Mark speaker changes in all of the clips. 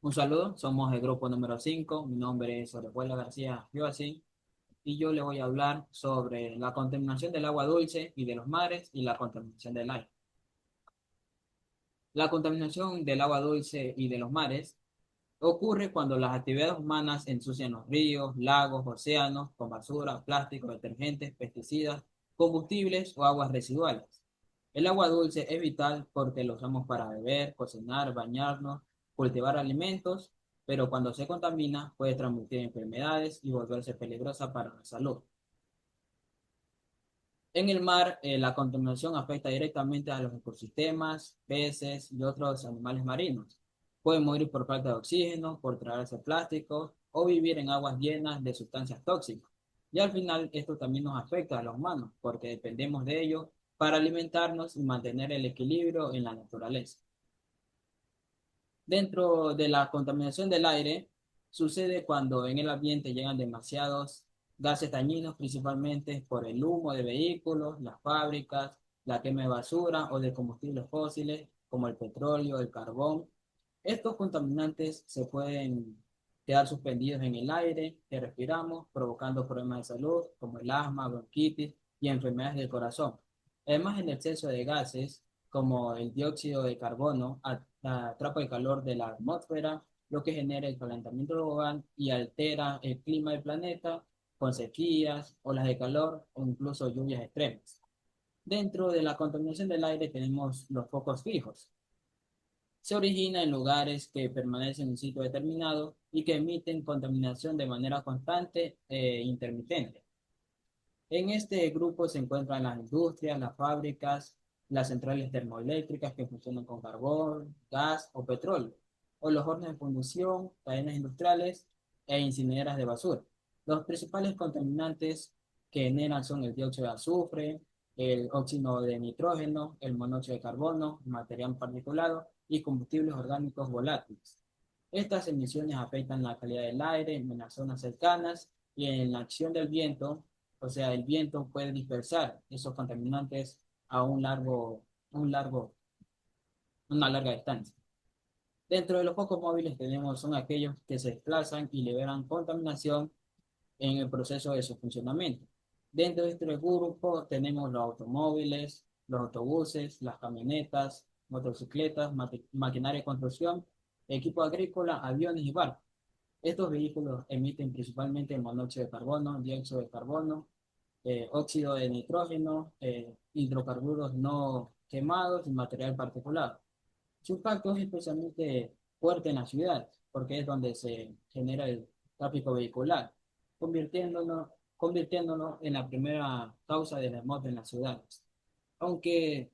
Speaker 1: Un saludo, somos el grupo número 5. Mi nombre es Orejuela García Joacín y yo le voy a hablar sobre la contaminación del agua dulce y de los mares y la contaminación del aire. La contaminación del agua dulce y de los mares ocurre cuando las actividades humanas ensucian los ríos, lagos, océanos con basura, plástico, detergentes, pesticidas, combustibles o aguas residuales. El agua dulce es vital porque lo usamos para beber, cocinar, bañarnos, cultivar alimentos, pero cuando se contamina puede transmitir enfermedades y volverse peligrosa para la salud. En el mar, la contaminación afecta directamente a los ecosistemas, peces y otros animales marinos. Pueden morir por falta de oxígeno, por tragarse plástico o vivir en aguas llenas de sustancias tóxicas. Y al final, esto también nos afecta a los humanos, porque dependemos de ellos para alimentarnos y mantener el equilibrio en la naturaleza. Dentro de la contaminación del aire, sucede cuando en el ambiente llegan demasiados gases dañinos, principalmente por el humo de vehículos, las fábricas, la quema de basura o de combustibles fósiles como el petróleo, el carbón. Estos contaminantes se pueden quedar suspendidos en el aire que respiramos, provocando problemas de salud como el asma, bronquitis y enfermedades del corazón. Además, el exceso de gases como el dióxido de carbono atrapa el calor de la atmósfera, lo que genera el calentamiento global y altera el clima del planeta con sequías, olas de calor o incluso lluvias extremas. Dentro de la contaminación del aire tenemos los focos fijos. Se origina en lugares que permanecen en un sitio determinado y que emiten contaminación de manera constante e intermitente. En este grupo se encuentran las industrias, las fábricas, las centrales termoeléctricas que funcionan con carbón, gas o petróleo, o los hornos de fundición, cadenas industriales e incineras de basura. Los principales contaminantes que generan son el dióxido de azufre, el óxido de nitrógeno, el monóxido de carbono, material particulado y combustibles orgánicos volátiles. Estas emisiones afectan la calidad del aire en las zonas cercanas y en la acción del viento, o sea, el viento puede dispersar esos contaminantes a un largo, una larga distancia. Dentro de los focos móviles tenemos son aquellos que se desplazan y liberan contaminación en el proceso de su funcionamiento. Dentro de este grupo tenemos los automóviles, los autobuses, las camionetas, motocicletas, maquinaria de construcción, equipo agrícola, aviones y barcos. Estos vehículos emiten principalmente monóxido de carbono, dióxido de carbono, óxido de nitrógeno, hidrocarburos no quemados y material particulado. Su impacto es especialmente fuerte en las ciudades, porque es donde se genera el tráfico vehicular, convirtiéndolo en la primera causa de la muerte en las ciudades. Aunque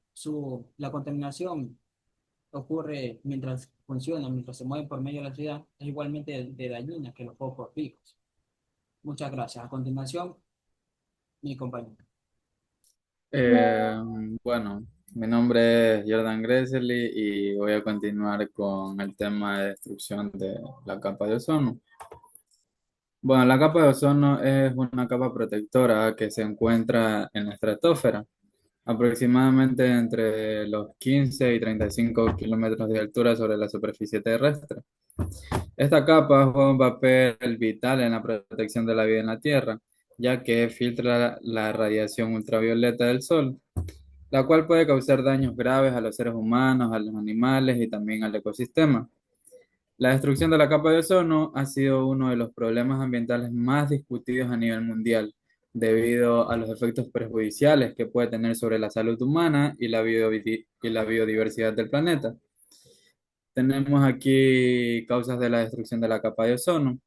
Speaker 1: la contaminación ocurre mientras funciona, mientras se mueve por medio de la ciudad, es igualmente de dañina que los focos fijos. Muchas gracias. A continuación, mi compañero.
Speaker 2: Eh, bueno, mi nombre es Jordan Gressely y voy a continuar con el tema de destrucción de la capa de ozono. Bueno, la capa de ozono es una capa protectora que se encuentra en la estratosfera, aproximadamente entre los 15 y 35 kilómetros de altura sobre la superficie terrestre. Esta capa juega un papel vital en la protección de la vida en la Tierra, ya que filtra la radiación ultravioleta del Sol, la cual puede causar daños graves a los seres humanos, a los animales y también al ecosistema. La destrucción de la capa de ozono ha sido uno de los problemas ambientales más discutidos a nivel mundial, debido a los efectos perjudiciales que puede tener sobre la salud humana y la biodiversidad del planeta. Tenemos aquí causas de la destrucción de la capa de ozono.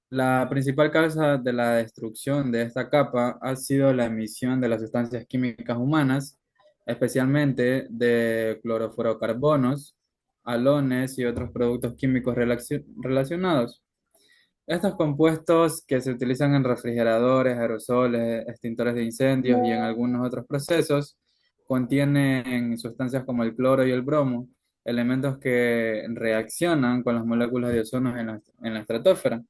Speaker 2: La principal causa de la destrucción de esta capa ha sido la emisión de las sustancias químicas humanas, especialmente de clorofluorocarbonos, halones y otros productos químicos relacionados. Estos compuestos que se utilizan en refrigeradores, aerosoles, extintores de incendios y en algunos otros procesos contienen sustancias como el cloro y el bromo, elementos que reaccionan con las moléculas de ozono en la estratosfera.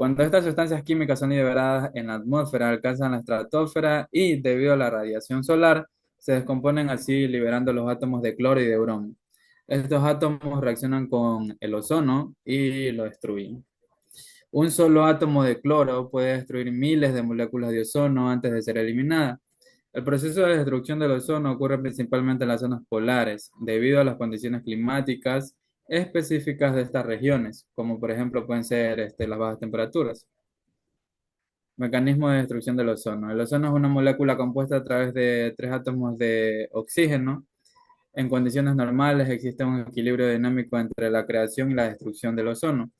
Speaker 2: Cuando estas sustancias químicas son liberadas en la atmósfera, alcanzan la estratosfera y, debido a la radiación solar, se descomponen así liberando los átomos de cloro y de bromo. Estos átomos reaccionan con el ozono y lo destruyen. Un solo átomo de cloro puede destruir miles de moléculas de ozono antes de ser eliminada. El proceso de destrucción del ozono ocurre principalmente en las zonas polares, debido a las condiciones climáticas específicas de estas regiones, como por ejemplo pueden ser las bajas temperaturas. Mecanismo de destrucción del ozono. El ozono es una molécula compuesta a través de tres átomos de oxígeno. En condiciones normales existe un equilibrio dinámico entre la creación y la destrucción del ozono.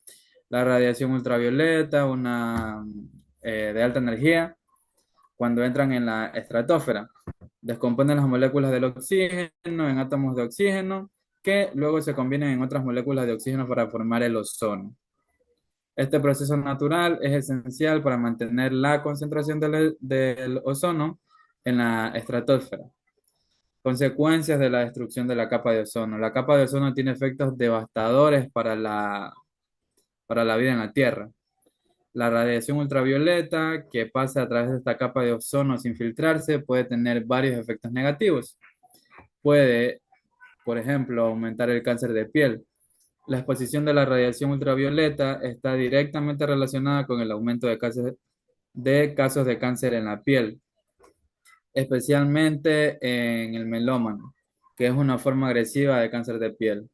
Speaker 2: La radiación ultravioleta, de alta energía, cuando entran en la estratosfera, descomponen las moléculas del oxígeno en átomos de oxígeno que luego se combinan en otras moléculas de oxígeno para formar el ozono. Este proceso natural es esencial para mantener la concentración del ozono en la estratosfera. Consecuencias de la destrucción de la capa de ozono. La capa de ozono tiene efectos devastadores para la vida en la Tierra. La radiación ultravioleta que pasa a través de esta capa de ozono sin filtrarse puede tener varios efectos negativos. Puede, por ejemplo, aumentar el cáncer de piel. La exposición de la radiación ultravioleta está directamente relacionada con el aumento de casos de cáncer en la piel, especialmente en el melómano, que es una forma agresiva de cáncer de piel.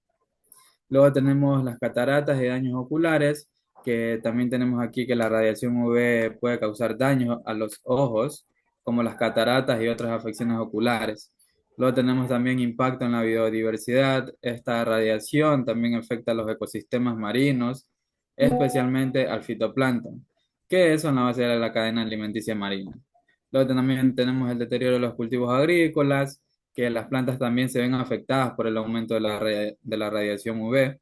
Speaker 2: Luego tenemos las cataratas y daños oculares, que también tenemos aquí que la radiación UV puede causar daños a los ojos, como las cataratas y otras afecciones oculares. Luego tenemos también impacto en la biodiversidad. Esta radiación también afecta a los ecosistemas marinos, especialmente al fitoplancton, que son la base de la cadena alimenticia marina. Luego también tenemos el deterioro de los cultivos agrícolas, que las plantas también se ven afectadas por el aumento de la radiación UV,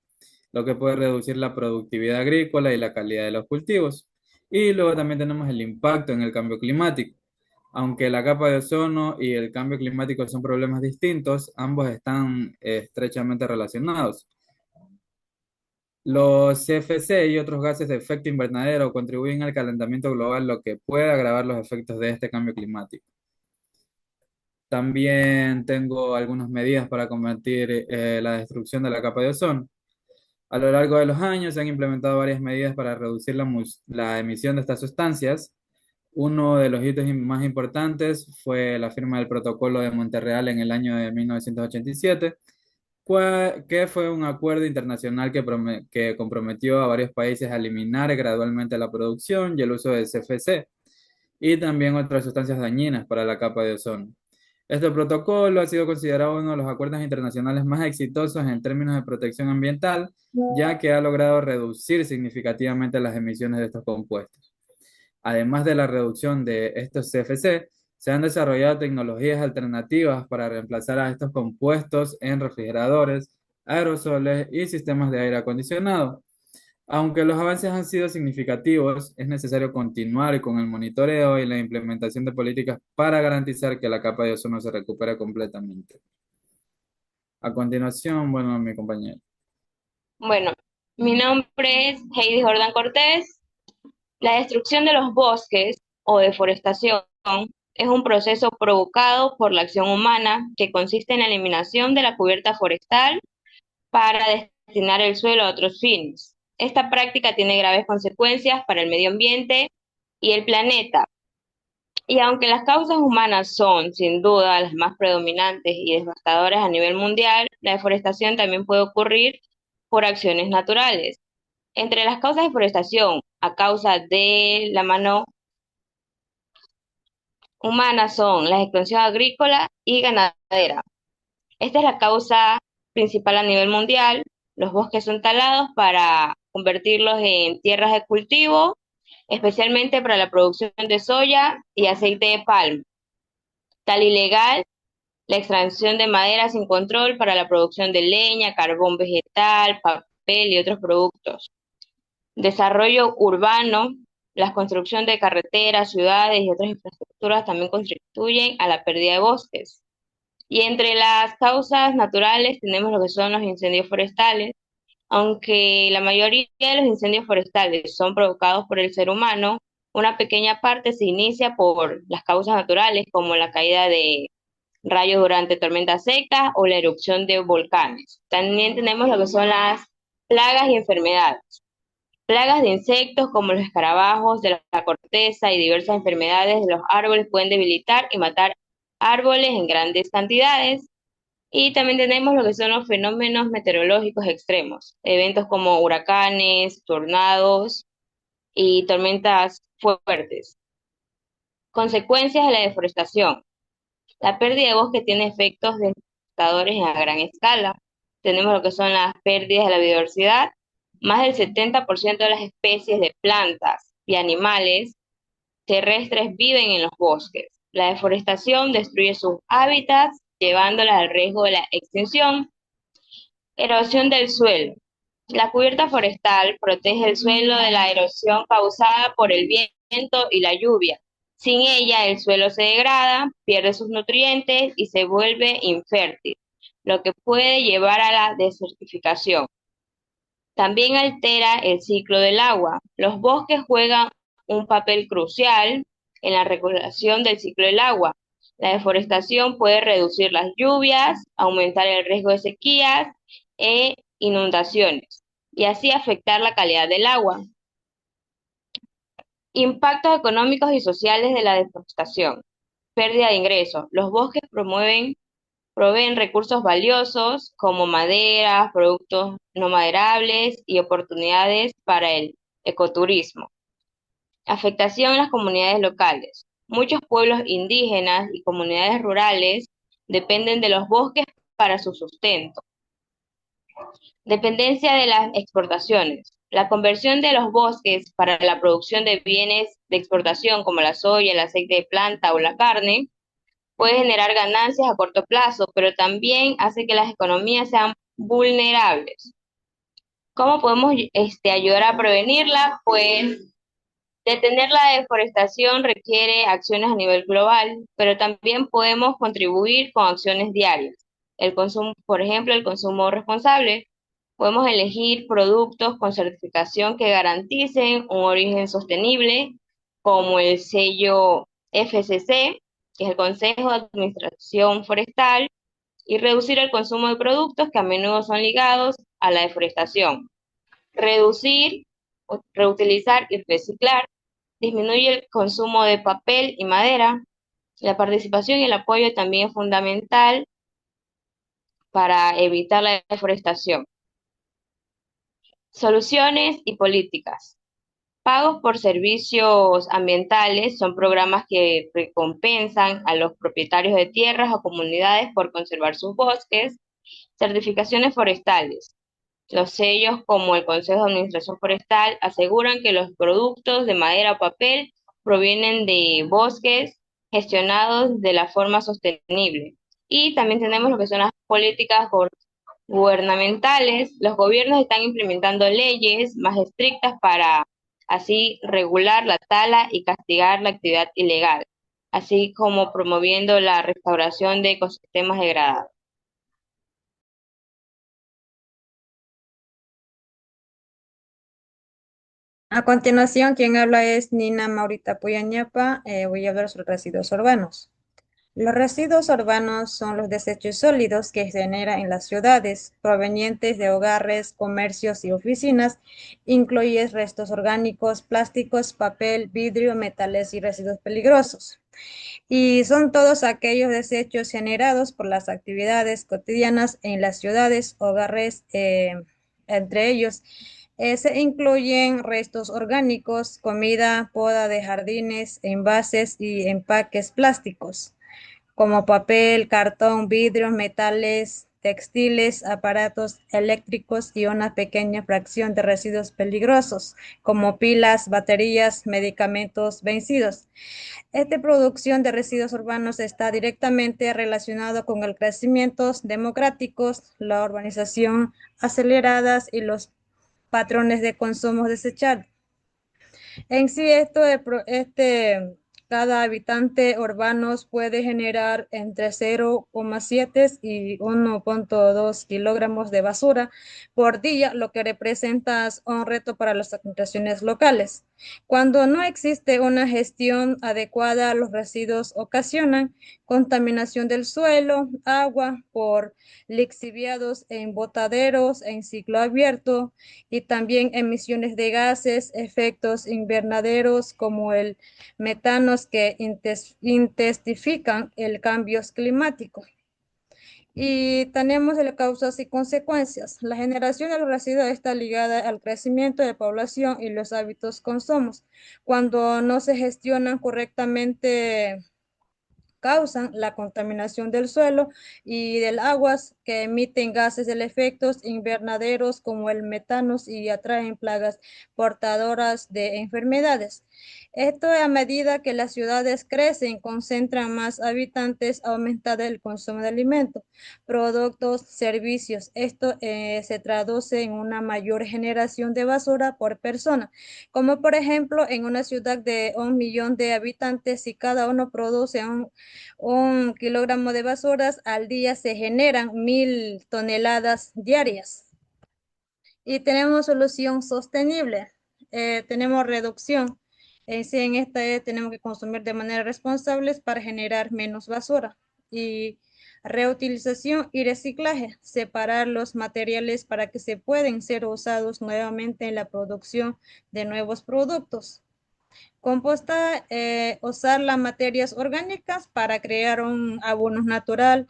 Speaker 2: lo que puede reducir la productividad agrícola y la calidad de los cultivos. Y luego también tenemos el impacto en el cambio climático. Aunque la capa de ozono y el cambio climático son problemas distintos, ambos están estrechamente relacionados. Los CFC y otros gases de efecto invernadero contribuyen al calentamiento global, lo que puede agravar los efectos de este cambio climático. También tengo algunas medidas para combatir la destrucción de la capa de ozono. A lo largo de los años se han implementado varias medidas para reducir la emisión de estas sustancias. Uno de los hitos más importantes fue la firma del Protocolo de Montreal en el año de 1987, que fue un acuerdo internacional que comprometió a varios países a eliminar gradualmente la producción y el uso de CFC y también otras sustancias dañinas para la capa de ozono. Este protocolo ha sido considerado uno de los acuerdos internacionales más exitosos en términos de protección ambiental, ya que ha logrado reducir significativamente las emisiones de estos compuestos. Además de la reducción de estos CFC, se han desarrollado tecnologías alternativas para reemplazar a estos compuestos en refrigeradores, aerosoles y sistemas de aire acondicionado. Aunque los avances han sido significativos, es necesario continuar con el monitoreo y la implementación de políticas para garantizar que la capa de ozono se recupere completamente. A continuación, bueno, mi compañero.
Speaker 3: Bueno, mi nombre es Heidi Jordan Cortés. La destrucción de los bosques o deforestación es un proceso provocado por la acción humana que consiste en la eliminación de la cubierta forestal para destinar el suelo a otros fines. Esta práctica tiene graves consecuencias para el medio ambiente y el planeta. Y aunque las causas humanas son, sin duda, las más predominantes y devastadoras a nivel mundial, la deforestación también puede ocurrir por acciones naturales. Entre las causas de deforestación a causa de la mano humana son la expansión agrícola y ganadera. Esta es la causa principal a nivel mundial. Los bosques son talados para convertirlos en tierras de cultivo, especialmente para la producción de soya y aceite de palma. Tal ilegal la extracción de madera sin control para la producción de leña, carbón vegetal, papel y otros productos. Desarrollo urbano, la construcción de carreteras, ciudades y otras infraestructuras también contribuyen a la pérdida de bosques. Y entre las causas naturales tenemos lo que son los incendios forestales. Aunque la mayoría de los incendios forestales son provocados por el ser humano, una pequeña parte se inicia por las causas naturales como la caída de rayos durante tormentas secas o la erupción de volcanes. También tenemos lo que son las plagas y enfermedades. Plagas de insectos como los escarabajos de la corteza y diversas enfermedades de los árboles pueden debilitar y matar árboles en grandes cantidades. Y también tenemos lo que son los fenómenos meteorológicos extremos, eventos como huracanes, tornados y tormentas fuertes. Consecuencias de la deforestación. La pérdida de bosque tiene efectos devastadores a gran escala. Tenemos lo que son las pérdidas de la biodiversidad. Más del 70% de las especies de plantas y animales terrestres viven en los bosques. La deforestación destruye sus hábitats, llevándolas al riesgo de la extinción. Erosión del suelo. La cubierta forestal protege el suelo de la erosión causada por el viento y la lluvia. Sin ella, el suelo se degrada, pierde sus nutrientes y se vuelve infértil, lo que puede llevar a la desertificación. También altera el ciclo del agua. Los bosques juegan un papel crucial en la regulación del ciclo del agua. La deforestación puede reducir las lluvias, aumentar el riesgo de sequías e inundaciones, y así afectar la calidad del agua. Impactos económicos y sociales de la deforestación. Pérdida de ingresos. Los bosques proveen recursos valiosos como madera, productos no maderables y oportunidades para el ecoturismo. Afectación en las comunidades locales. Muchos pueblos indígenas y comunidades rurales dependen de los bosques para su sustento. Dependencia de las exportaciones. La conversión de los bosques para la producción de bienes de exportación como la soya, el aceite de planta o la carne puede generar ganancias a corto plazo, pero también hace que las economías sean vulnerables. ¿Cómo podemos ayudar a prevenirla? Pues detener la deforestación requiere acciones a nivel global, pero también podemos contribuir con acciones diarias. El consumo, por ejemplo, el consumo responsable. Podemos elegir productos con certificación que garanticen un origen sostenible, como el sello FSC, que es el Consejo de Administración Forestal, y reducir el consumo de productos que a menudo son ligados a la deforestación. Reducir, reutilizar y reciclar. Disminuye el consumo de papel y madera. La participación y el apoyo también es fundamental para evitar la deforestación. Soluciones y políticas. Pagos por servicios ambientales son programas que recompensan a los propietarios de tierras o comunidades por conservar sus bosques. Certificaciones forestales. Los sellos como el Consejo de Administración Forestal aseguran que los productos de madera o papel provienen de bosques gestionados de la forma sostenible. Y también tenemos lo que son las políticas gubernamentales. Los gobiernos están implementando leyes más estrictas para así regular la tala y castigar la actividad ilegal, así como promoviendo la restauración de ecosistemas degradados.
Speaker 4: A continuación, quien habla es Nina Maurita Puyañapa. Voy a hablar sobre residuos urbanos. Los residuos urbanos son los desechos sólidos que se generan en las ciudades, provenientes de hogares, comercios y oficinas. Incluye restos orgánicos, plásticos, papel, vidrio, metales y residuos peligrosos. Y son todos aquellos desechos generados por las actividades cotidianas en las ciudades, hogares, entre ellos. Se incluyen restos orgánicos, comida, poda de jardines, envases y empaques plásticos, como papel, cartón, vidrios, metales, textiles, aparatos eléctricos y una pequeña fracción de residuos peligrosos, como pilas, baterías, medicamentos vencidos. Esta producción de residuos urbanos está directamente relacionado con el crecimiento demográfico, la urbanización acelerada y los patrones de consumo desechable. En sí, cada habitante urbano puede generar entre 0,7 y 1,2 kilogramos de basura por día, lo que representa un reto para las administraciones locales. Cuando no existe una gestión adecuada, los residuos ocasionan contaminación del suelo, agua por lixiviados en botaderos en ciclo abierto y también emisiones de gases, efectos invernaderos como el metanos que intensifican el cambio climático. Y tenemos las causas y consecuencias. La generación de los residuos está ligada al crecimiento de población y los hábitos consumos. Cuando no se gestionan correctamente, causan la contaminación del suelo y del aguas que emiten gases de efectos invernaderos como el metano y atraen plagas portadoras de enfermedades. Esto a medida que las ciudades crecen, concentran más habitantes, aumenta el consumo de alimentos, productos, servicios. Esto se traduce en una mayor generación de basura por persona, como por ejemplo en una ciudad de 1 millón de habitantes, si cada uno produce un kilogramo de basuras al día, se generan 1.000 toneladas diarias. Y tenemos solución sostenible, tenemos reducción. Sí, en esta tenemos que consumir de manera responsable para generar menos basura. Y reutilización y reciclaje, separar los materiales para que se pueden ser usados nuevamente en la producción de nuevos productos. Composta, usar las materias orgánicas para crear un abono natural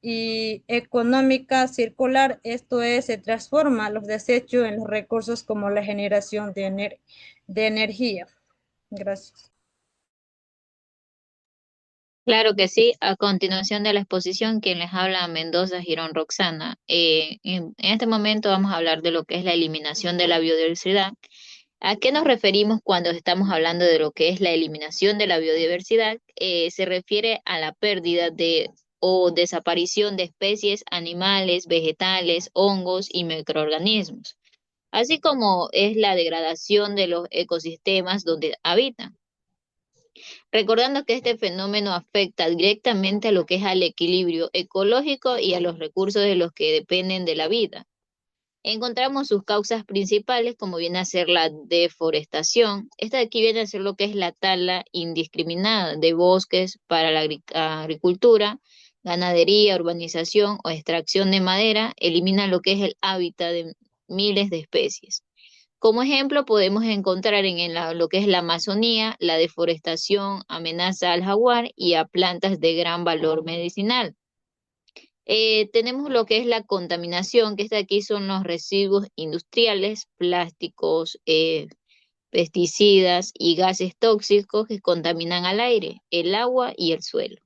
Speaker 4: y económica circular. Esto es, se transforma los desechos en los recursos como la generación de energía. Gracias.
Speaker 5: Claro que sí. A continuación de la exposición, quien les habla, Mendoza Girón Roxana. En este momento vamos a hablar de lo que es la eliminación de la biodiversidad. ¿A qué nos referimos cuando estamos hablando de lo que es la eliminación de la biodiversidad? Se refiere a la pérdida de o desaparición de especies animales, vegetales, hongos y microorganismos, así como es la degradación de los ecosistemas donde habitan. Recordando que este fenómeno afecta directamente a lo que es al equilibrio ecológico y a los recursos de los que dependen de la vida. Encontramos sus causas principales, como viene a ser la deforestación. Esta de aquí viene a ser lo que es la tala indiscriminada de bosques para la agricultura, ganadería, urbanización o extracción de madera, elimina lo que es el hábitat de miles de especies. Como ejemplo, podemos encontrar lo que es la Amazonía, la deforestación amenaza al jaguar y a plantas de gran valor medicinal. Tenemos lo que es la contaminación, que está aquí son los residuos industriales, plásticos, pesticidas y gases tóxicos que contaminan al aire, el agua y el suelo.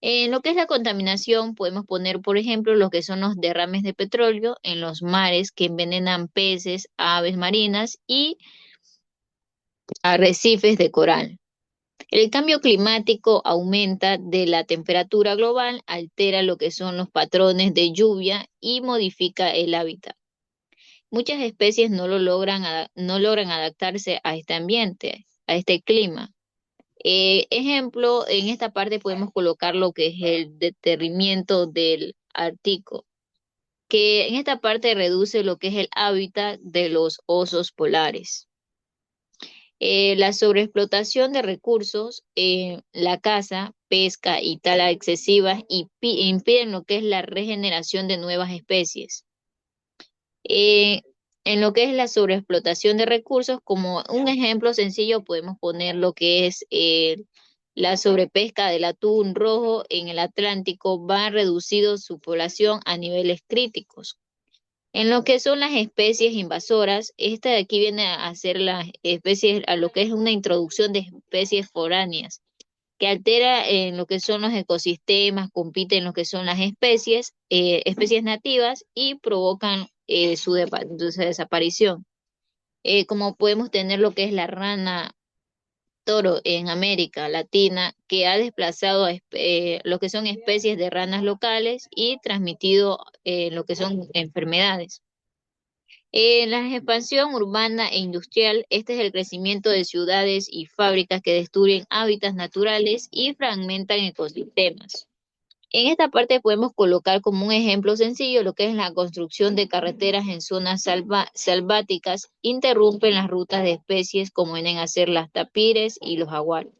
Speaker 5: En lo que es la contaminación, podemos poner, por ejemplo, lo que son los derrames de petróleo en los mares que envenenan peces, aves marinas y arrecifes de coral. El cambio climático aumenta de la temperatura global, altera lo que son los patrones de lluvia y modifica el hábitat. Muchas especies no logran adaptarse a este ambiente, a este clima. Ejemplo, en esta parte podemos colocar lo que es el deterrimiento del Ártico, que en esta parte reduce lo que es el hábitat de los osos polares. La sobreexplotación de recursos, la caza, pesca y tala excesivas impiden lo que es la regeneración de nuevas especies. Eh, en lo que es la sobreexplotación de recursos, como un ejemplo sencillo, podemos poner lo que es la sobrepesca del atún rojo en el Atlántico, va reducido su población a niveles críticos. En lo que son las especies invasoras, esta de aquí viene a ser las especies, a lo que es una introducción de especies foráneas, que altera en lo que son los ecosistemas, compite en lo que son las especies nativas y provocan su desaparición. Como podemos tener lo que es la rana toro en América Latina, que ha desplazado a lo que son especies de ranas locales y transmitido lo que son enfermedades. En la expansión urbana e industrial, este es el crecimiento de ciudades y fábricas que destruyen hábitats naturales y fragmentan ecosistemas. En esta parte podemos colocar como un ejemplo sencillo lo que es la construcción de carreteras en zonas selváticas, interrumpen las rutas de especies como vienen a ser las tapires y los jaguares.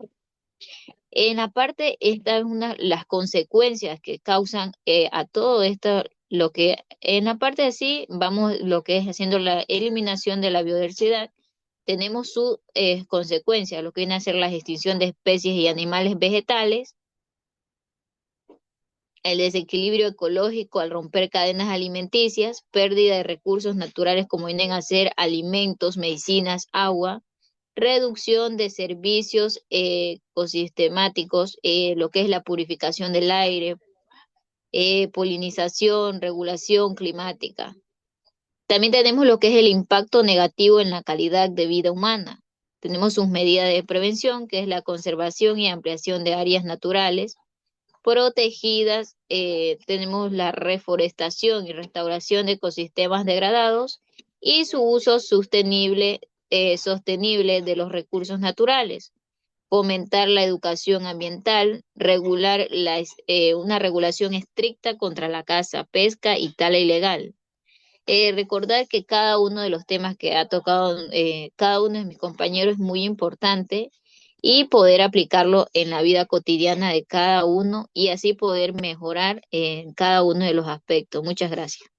Speaker 5: En la parte, esta es una las consecuencias que causan a todo esto, lo que en la parte así vamos lo que es haciendo la eliminación de la biodiversidad, tenemos su consecuencia, lo que viene a ser la extinción de especies y animales vegetales, el desequilibrio ecológico al romper cadenas alimenticias, pérdida de recursos naturales como vienen a ser alimentos, medicinas, agua, reducción de servicios ecosistemáticos, lo que es la purificación del aire, polinización, regulación climática. También tenemos lo que es el impacto negativo en la calidad de vida humana. Tenemos sus medidas de prevención, que es la conservación y ampliación de áreas naturales protegidas, tenemos la reforestación y restauración de ecosistemas degradados y su uso sostenible de los recursos naturales, fomentar la educación ambiental, una regulación estricta contra la caza, pesca y tala ilegal. Recordar que cada uno de los temas que ha tocado cada uno de mis compañeros es muy importante y poder aplicarlo en la vida cotidiana de cada uno y así poder mejorar en cada uno de los aspectos. Muchas gracias.